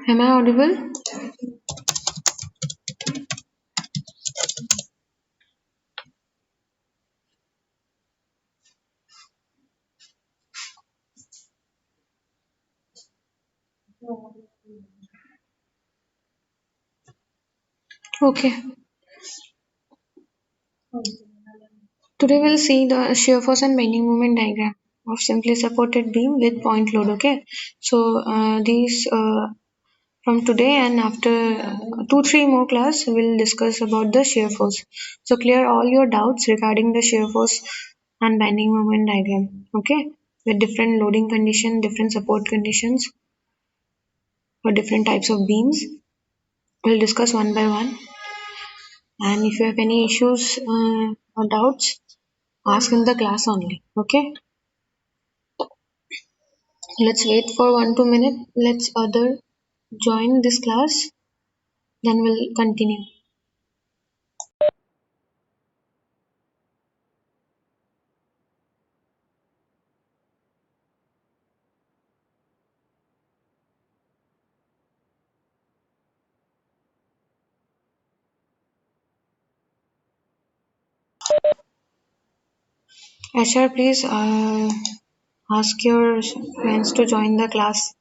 Am I audible? Okay. Today we'll see the shear force and bending moment diagram of simply supported beam with point load. Okay. So these from today and after 2-3 more class we'll discuss about the shear force. So clear all your doubts regarding the shear force and bending moment diagram. Okay. With different loading condition, different support conditions for different types of beams. We'll discuss one by one. And if you have any issues or doubts, ask in the class only. Okay. Let's wait for 1-2 minutes. Let's other join this class. Then we'll continue. HR, please ask your friends to join the class.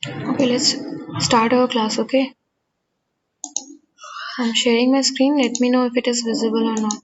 Okay, let's start our class. Okay. I'm sharing my screen. Let me know if it is visible or not.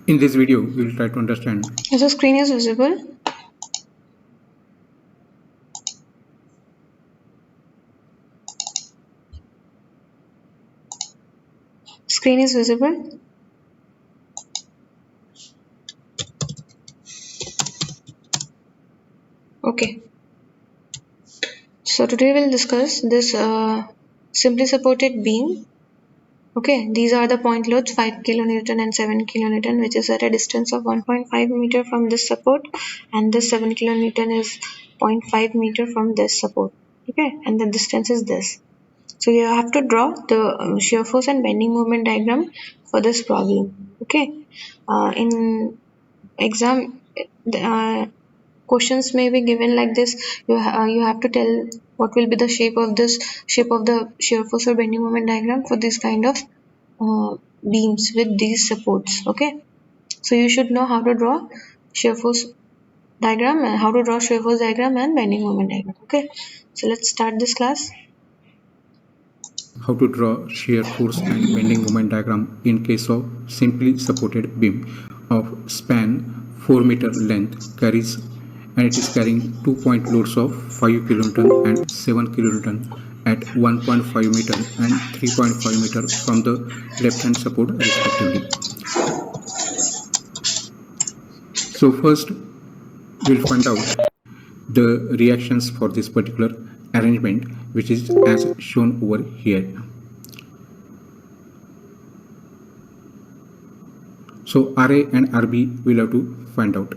In this video, we will try to understand. Is the screen is visible? Screen is visible? Okay. So today we'll discuss this simply supported beam. Okay, these are the point loads 5 kilonewton and 7 kilonewton, which is at a distance of 1.5 meter from this support, and this 7 kilonewton is 0.5 meter from this support. Okay, and the distance is this. So you have to draw the shear force and bending moment diagram for this problem. Okay, in exam, questions may be given like this. You have to tell what will be the shape of the shear force or bending moment diagram for this kind of beams with these supports. Okay, so you should know how to draw shear force diagram and how to draw shear force diagram and bending moment diagram. Okay, so let's start this class. How to draw shear force and bending moment diagram in case of simply supported beam. of span 4 meter length carries, and it is carrying 2 point loads of 5 kilonewton and 7 kilonewton at 1.5 meter and 3.5 meter from the left hand support respectively. So first we'll find out the reactions for this particular arrangement, which is as shown over here. So RA and RB we'll have to find out.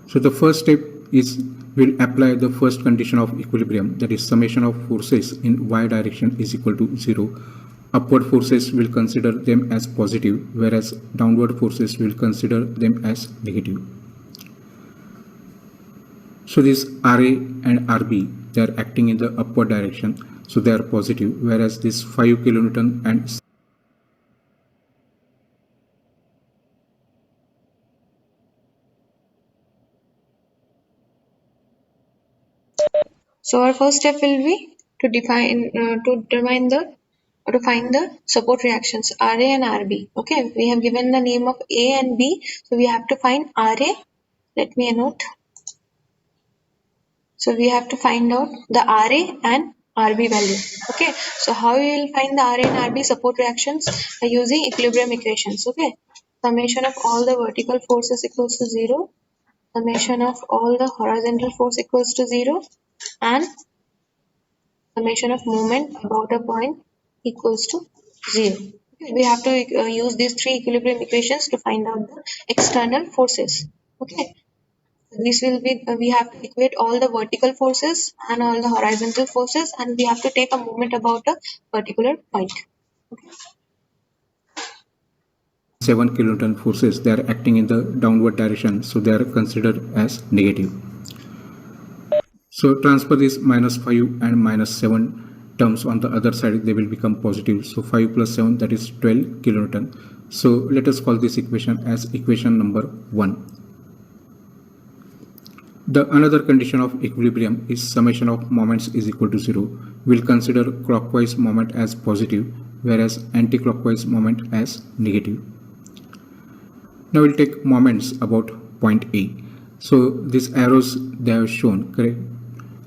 So the first step is we'll apply the first condition of equilibrium, that is summation of forces in y direction is equal to 0. Upward forces will consider them as positive, whereas downward forces will consider them as negative. So this RA and RB, they are acting in the upward direction, so they are positive, whereas this 5 kilonewton and So our first step will be to define to find the support reactions RA and RB. Okay, we have given the name of A and B, so we have to find RA. Let me note. So we have to find out the RA and RB value. Okay, so how we will find the RA and RB support reactions? By using equilibrium equations. Okay, summation of all the vertical forces equals to 0, summation of all the horizontal force equals to 0, and summation of moment about a point equals to 0. Okay, we have to use these three equilibrium equations to find out the external forces. Okay, this will be we have to equate all the vertical forces and all the horizontal forces, and we have to take a moment about a particular point. 7 kilonewton forces, they are acting in the downward direction, so they are considered as negative. So transfer this minus 5 and minus 7 terms on the other side, they will become positive. So 5 plus 7, that is 12 kilonewton. So let us call this equation as equation number 1. The another condition of equilibrium is summation of moments is equal to 0. We'll consider clockwise moment as positive, whereas anti-clockwise moment as negative. Now we'll take moments about point A. So these arrows, they have shown, correct,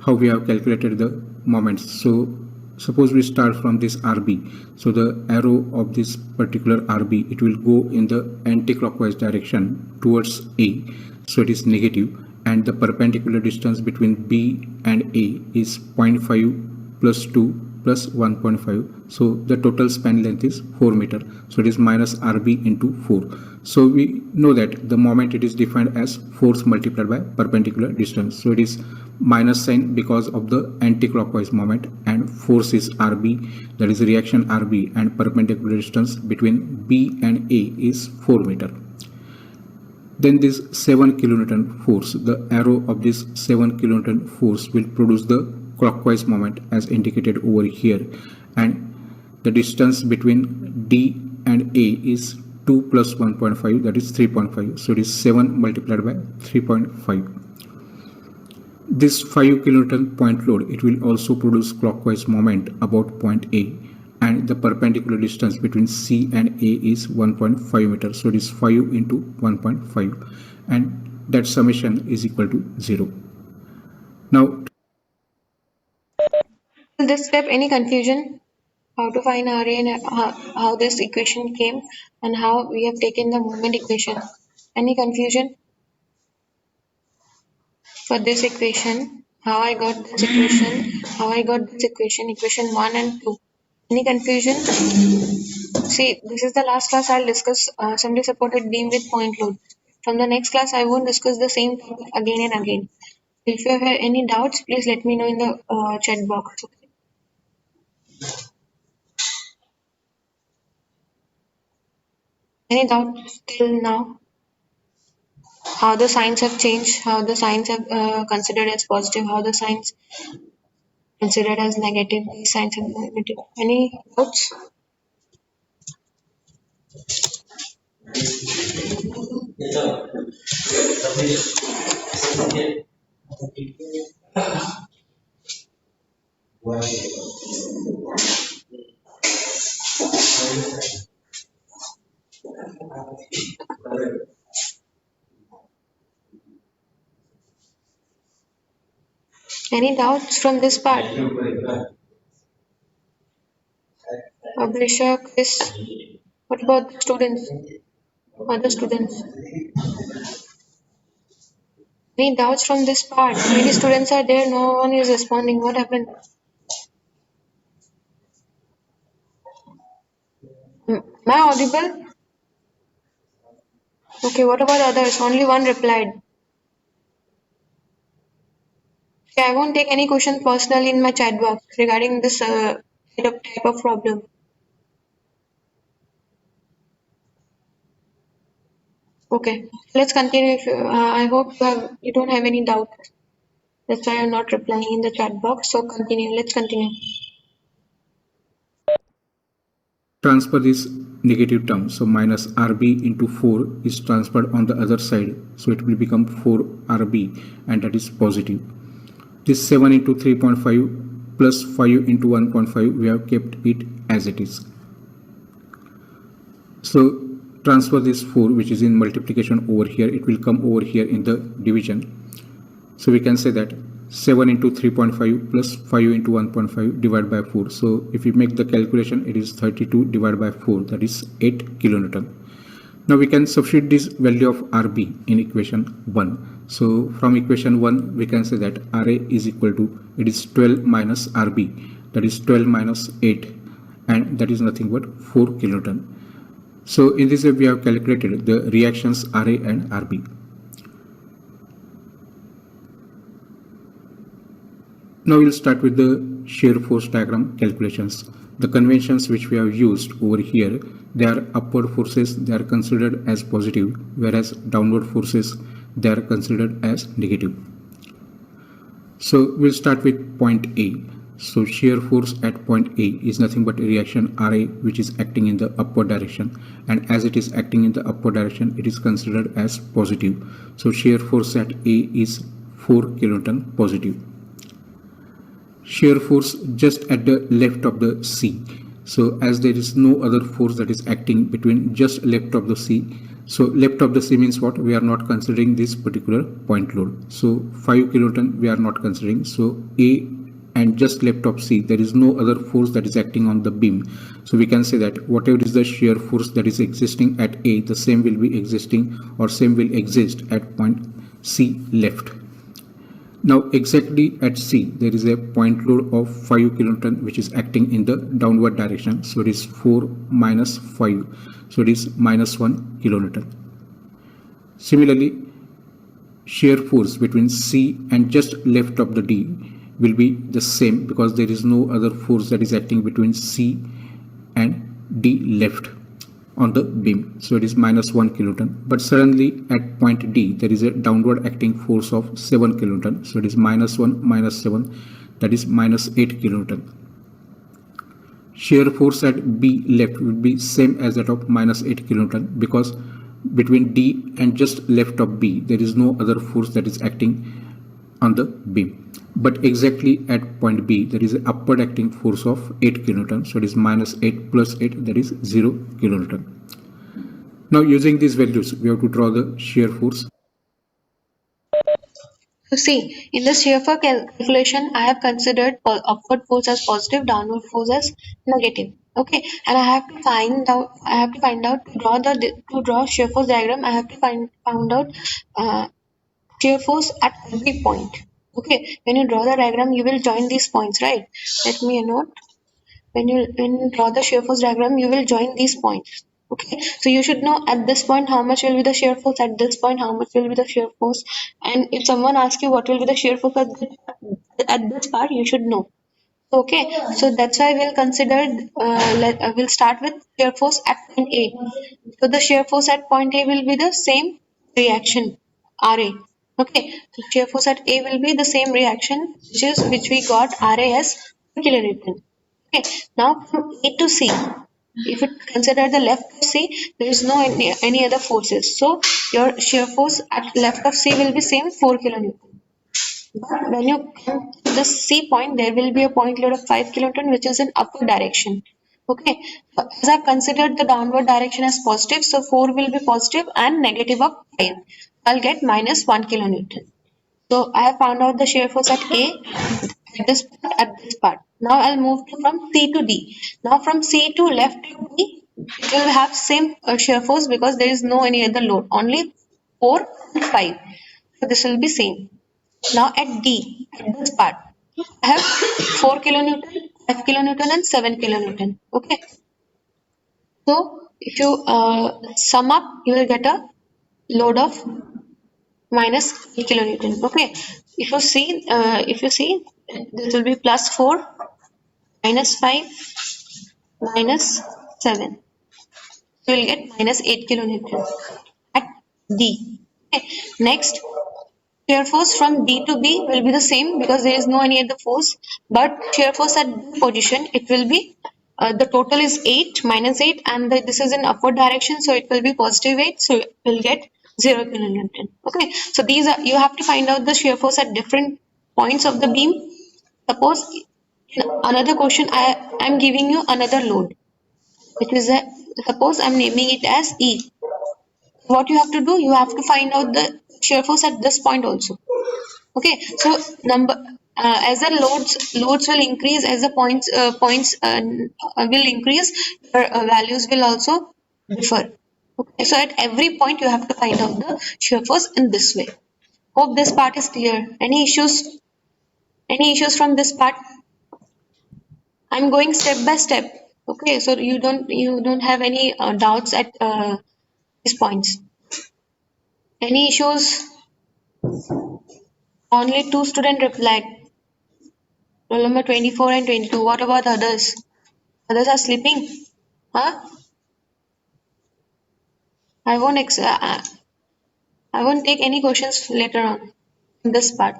how we have calculated the moments. So suppose we start from this RB. So the arrow of this particular RB, it will go in the anti-clockwise direction towards A. So it is negative, and the perpendicular distance between B and A is 0.5 plus 2 plus 1.5. So the total span length is 4 meter. So it is minus RB into 4. So we know that the moment it is defined as force multiplied by perpendicular distance. So it is minus sign because of the anti-clockwise moment, and force is RB, that is reaction RB, and perpendicular distance between B and A is 4 meter. Then this 7 kilonewton force, the arrow of this 7 kilonewton force will produce the clockwise moment as indicated over here, and the distance between D and A is 2 plus 1.5, that is 3.5. So it is 7 multiplied by 3.5. This 5 kilonewton point load, it will also produce clockwise moment about point A, and the perpendicular distance between C and A is 1.5 meters. So it is 5 into 1.5, and that summation is equal to 0. Now, In this step, any confusion? How to find RA and how this equation came and how we have taken the moment equation? Any confusion for this equation? How I got this equation? How I got this equation? Equation 1 and 2. Any confusion? See, this is the last class I'll discuss assembly supported beam with point load. From the next class, I won't discuss the same topic again and again. If you have any doubts, please let me know in the chat box. Any doubts till now? How the signs have changed, how the signs have considered as positive, how the signs considered as negative, these signs have negative. Any doubts? Any doubts from this part? Abhishek, Chris, what about the students? Other students? Any doubts from this part? Many students are there, no one is responding. What happened? Am I audible? Okay, what about others? Only one replied. Okay, I won't take any question personally in my chat box regarding this type of problem. Okay, let's continue. If I hope you don't have any doubt. That's why I'm not replying in the chat box. So continue. Let's continue. Transfer this negative term. So minus RB into 4 is transferred on the other side. So it will become 4RB and that is positive. This 7 into 3.5 plus 5 into 1.5, we have kept it as it is. So transfer this 4 which is in multiplication over here. It will come over here in the division. So we can say that 7 into 3.5 plus 5 into 1.5 divided by 4. So if we make the calculation, it is 32 divided by 4, that is 8 kilonewton. Now we can substitute this value of RB in equation 1. So from equation 1, we can say that RA is equal to, it is 12 minus RB, that is 12 minus 8, and that is nothing but 4 kilonewton. So in this way, we have calculated the reactions RA and RB. Now we'll start with the shear force diagram calculations. The conventions which we have used over here, they are upward forces, they are considered as positive, whereas downward forces, they are considered as negative. So we'll start with point A. So shear force at point A is nothing but a reaction RA which is acting in the upward direction, and as it is acting in the upward direction, it is considered as positive. So shear force at A is 4 kilonewton positive. Shear force just at the left of the C. So as there is no other force that is acting between just left of the C, so left of the C means what? We are not considering this particular point load. So 5 kilonewton we are not considering. So A and just left of C, there is no other force that is acting on the beam. So we can say that whatever is the shear force that is existing at A, the same will be existing or same will exist at point C left. Now exactly at C, there is a point load of 5 kilonewton which is acting in the downward direction. So it is 4 minus 5. So it is minus 1 kilonewton. Similarly, shear force between C and just left of the D will be the same because there is no other force that is acting between C and D left on the beam. So it is minus 1 kilonewton. But suddenly at point D, there is a downward acting force of 7 kilonewton. So it is minus 1 minus 7, that is minus 8 kilonewton. Shear force at B left will be same as that of minus 8 kilonewton because between D and just left of B, there is no other force that is acting on the beam. But exactly at point B, there is an upward acting force of 8 kilonewton. So it is minus 8 plus 8, that is 0 kilonewton. Now using these values, we have to draw the shear force. So see, in the shear force calculation, I have considered upward force as positive, downward force as negative. Okay, and I have to find out. To draw shear force diagram. I have to find out shear force at every point. Okay, when you draw the diagram, you will join these points, right? Let me note. When you draw the shear force diagram, you will join these points. Okay, so you should know at this point how much will be the shear force, at this point how much will be the shear force, and if someone asks you what will be the shear force at this part, you should know. Okay, so that's why we'll consider, we'll start with shear force at point A. So the shear force at point A will be the same reaction, RA. Okay, so shear force at A will be the same reaction, which we got RA as kilonewton. Okay, now from A to C, if you consider the left of C, there is no any other forces. So your shear force at left of C will be same 4 kilonewton. But when you come to the C point, there will be a point load of 5 kilonewton, which is in upward direction. Okay, so as I considered the downward direction as positive, so 4 will be positive and negative of 5. I'll get minus 1 kilonewton. So I have found out the shear force at A at this part, at this part. Now I'll move to from C to D. Now from C to left to D, it will have same shear force because there is no any other load, only 4 and 5. So this will be same. Now at D, at this part, I have 4 kilonewton, 5 kilonewton and 7 kilonewton. Okay. So if you sum up, you will get a load of minus 8 kilonewton. Okay. If you see, this will be plus 4, minus 5, minus 7. So you'll get minus 8 kilonewton at D. Okay. Next, shear force from D to B will be the same because there is no any other force. But shear force at B position, it will be the total is 8 minus 8 and this is in upward direction, so it will be positive 8, so it will get 0 kilonewton. Okay, so these are, you have to find out the shear force at different points of the beam. Suppose in another question I am giving you another load, which is a, suppose I'm naming it as E. What you have to do, you have to find out the shear force at this point also. Okay, so number as the loads will increase, as the points will increase, your values will also differ. Okay, so at every point you have to find out the shear force in this way. Hope this part is clear. Any issues? Any issues from this part? I'm going step by step. Okay, so you don't have any doubts at these points. Any issues? Only two students replied. Roll number 24 and 22. What about others? Others are sleeping? Huh? I won't I won't take any questions later on in this part.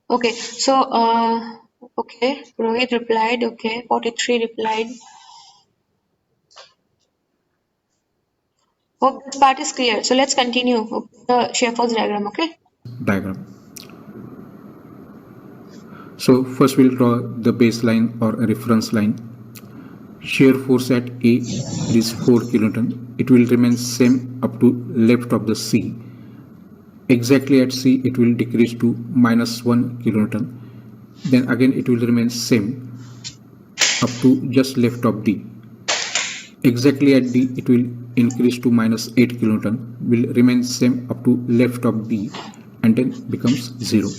Okay, so okay, Rohit replied. Okay, 43 replied. Hope this part is clear. So let's continue the shear force diagram. Okay. Diagram. So first we'll draw the baseline or a reference line. Shear force at A, it is 4 kilonewton. It will remain same up to left of the C. Exactly at C it will decrease to minus 1 kilonewton. Then again it will remain same up to just left of D. Exactly at D it will increase to minus 8 kilonewton, will remain same up to left of D and then becomes 0.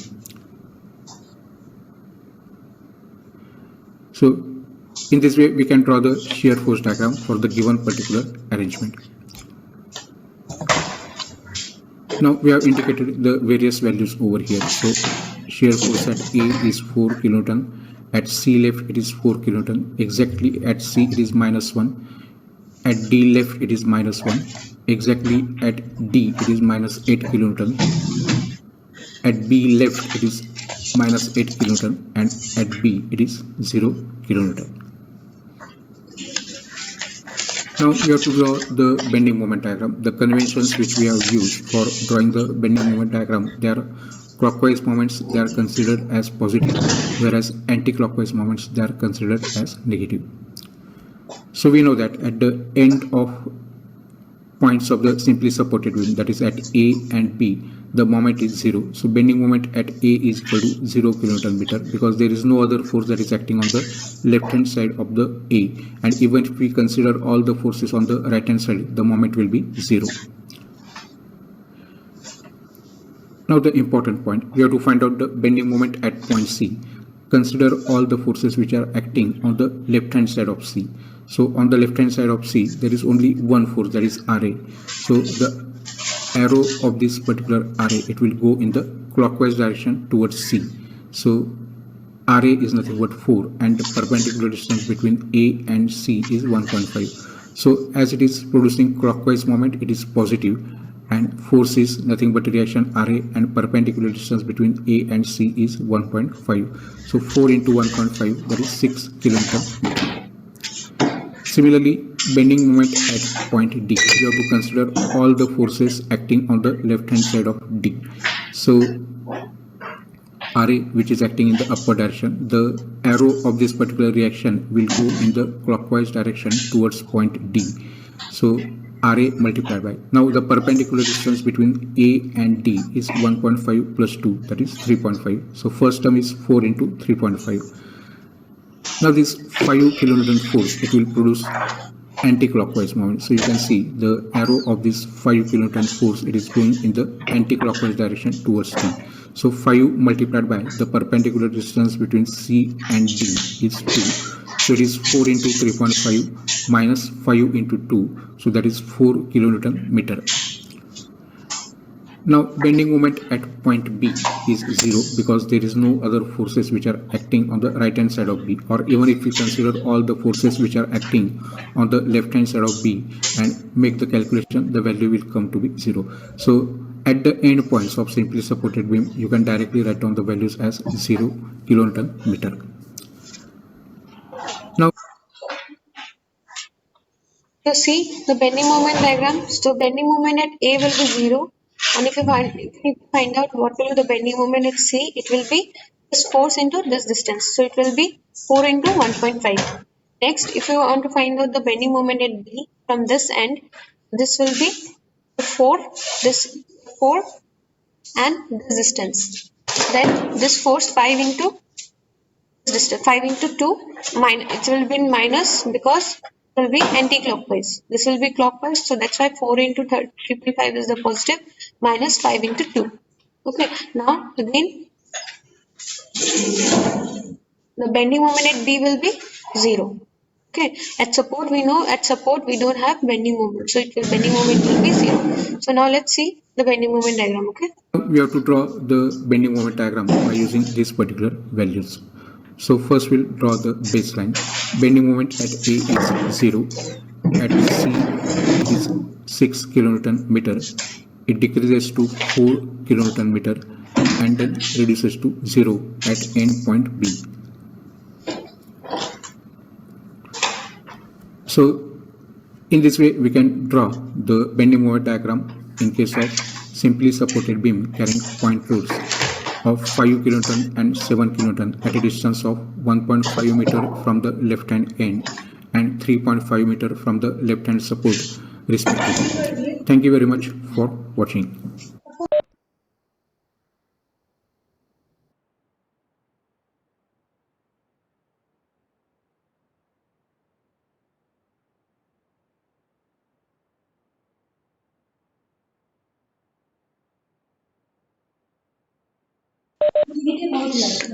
So in this way we can draw the shear force diagram for the given particular arrangement. Now we have indicated the various values over here. So shear force at A is 4 kilonewton, at C left it is 4 kilonewton, exactly at C it is minus 1, at D left it is minus 1, exactly at D it is minus 8 kilonewton, at B left it is minus 8 kilonewton, and at B it is 0 kilonewton. Now we have to draw the bending moment diagram. The conventions which we have used for drawing the bending moment diagram, they are clockwise moments, they are considered as positive, whereas anti-clockwise moments, they are considered as negative. So we know that at the end of points of the simply supported beam, that is at A and B, the moment is 0. So bending moment at A is equal to 0 kilonewton meter because there is no other force that is acting on the left hand side of the A, and even if we consider all the forces on the right hand side, the moment will be 0. Now the important point, we have to find out the bending moment at point C. Consider all the forces which are acting on the left hand side of C. So on the left hand side of C, there is only one force, that is Ra. So the arrow of this particular Ra, it will go in the clockwise direction towards C. So Ra is nothing but 4 and the perpendicular distance between A and C is 1.5. So as it is producing clockwise moment, it is positive, and force is nothing but reaction Ra, and perpendicular distance between A and C is 1.5. So 4 into 1.5, that is 6 kilonewton. Similarly, bending moment at point D, you have to consider all the forces acting on the left hand side of D. So Ra, which is acting in the upward direction, the arrow of this particular reaction will go in the clockwise direction towards point D. So Ra multiplied by. Now the perpendicular distance between A and D is 1.5 plus 2, that is 3.5. So first term is 4 into 3.5. Now this 5 kilonewton force, it will produce anti-clockwise moment. So you can see the arrow of this 5 kilonewton force, it is going in the anti-clockwise direction towards D. So 5 multiplied by the perpendicular distance between C and D is 2. So it is 4 into 3.5 minus 5 into 2. So that is 4 kilonewton meter. Now bending moment at point B is 0 because there is no other forces which are acting on the right hand side of B, or even if we consider all the forces which are acting on the left hand side of B and make the calculation, the value will come to be 0. So at the end points of simply supported beam, you can directly write down the values as 0 kilonewton meter. Now So see the bending moment diagram. So bending moment at A will be 0. And if you find out what will be the bending moment at C, it will be this force into this distance. So it will be 4 into 1.5. Next, if you want to find out the bending moment at B from this end, this will be 4, this 4 and this distance. Then this force 5 into just 5 into 2 it will be minus because it will be anti-clockwise. This will be clockwise, so that's why 4 into 3.5 is the positive minus 5 into 2. Okay, now again the bending moment at B will be 0. Okay, at support we know at support we don't have bending moment, so bending moment will be 0. So now let's see the bending moment diagram. Okay, we have to draw the bending moment diagram by using these particular values. So first we'll draw the baseline. Bending moment at A is 0. At C it is 6 kilonewton meter. It decreases to 4 kilonewton meter and then reduces to 0 at end point B. So in this way we can draw the bending moment diagram in case of simply supported beam carrying point loads of 5 kilonewton and 7 kilonewton at a distance of 1.5 meter from the left hand end and 3.5 meter from the left hand support respectively. Thank you very much for watching.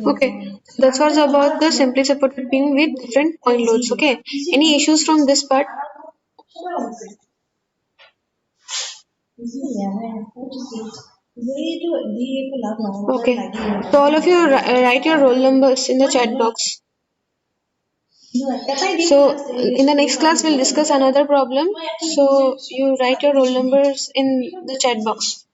okay, that was about the simply supported beam with different point loads. Okay, any issues from this part? Okay, so all of you write your roll numbers in the chat box. So in the next class we'll discuss another problem. So you write your roll numbers in the chat box.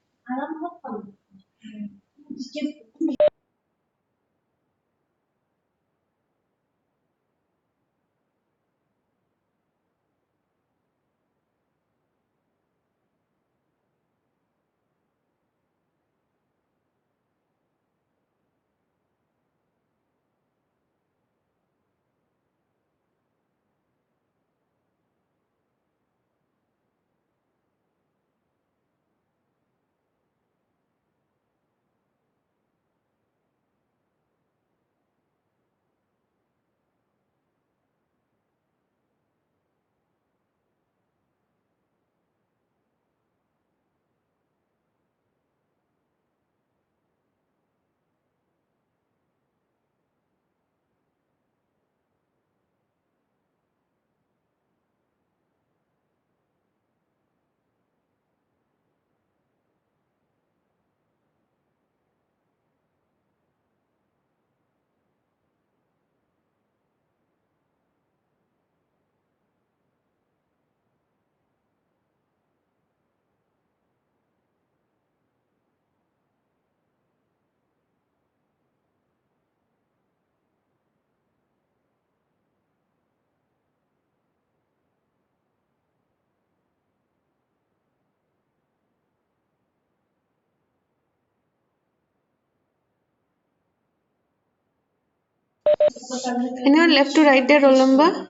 Anyone left to write their roll number?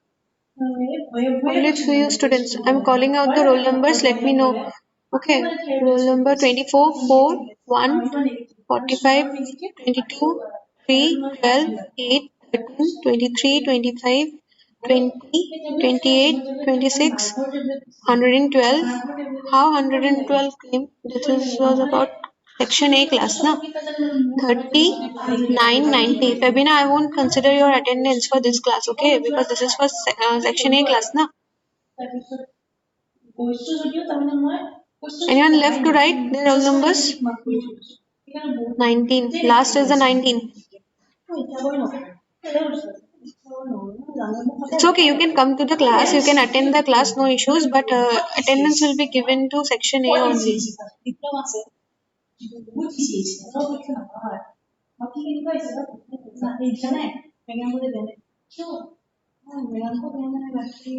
Only few students. I'm calling out the roll numbers. Let me know. Okay. Roll number 24, 4, 1, 45, 22, 3, 12, 8, 13, 23, 25, 20, 28, 26, 112. How 112 came? This was about section A class, na? 30, 9, 90. Fabina, I won't consider your attendance for this class, okay? Because this is for section A class, na? Anyone left to write their roll numbers? 19. Last is the 19. It's okay, you can come to the class, you can attend the class, no issues, but attendance will be given to section A only.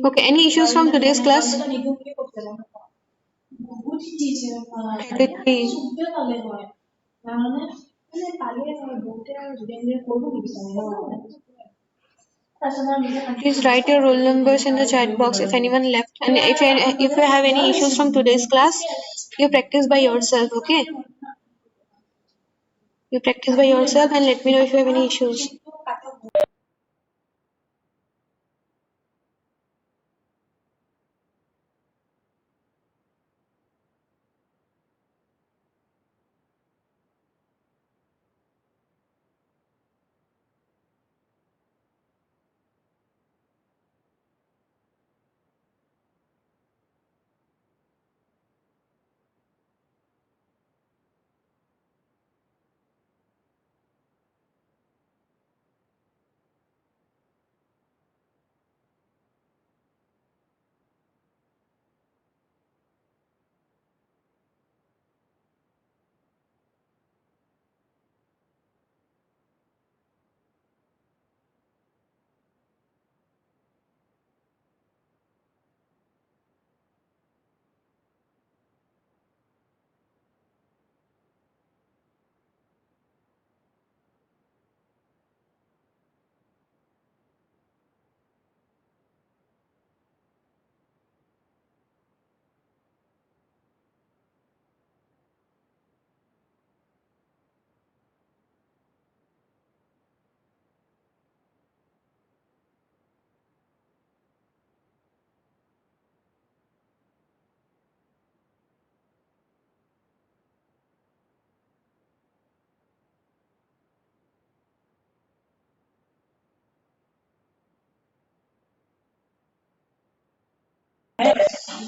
Okay, any issues from today's class? 33. Please write your roll numbers in the chat box if anyone left. And if you have any issues from today's class, you practice by yourself, okay? You practice by yourself and let me know if you have any issues.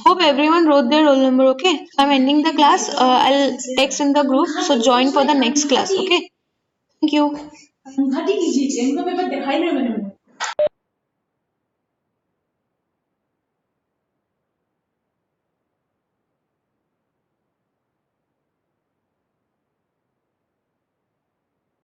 Hope everyone wrote their roll number, okay? So I'm ending the class. I'll text in the group. So join for the next class, okay? Thank you.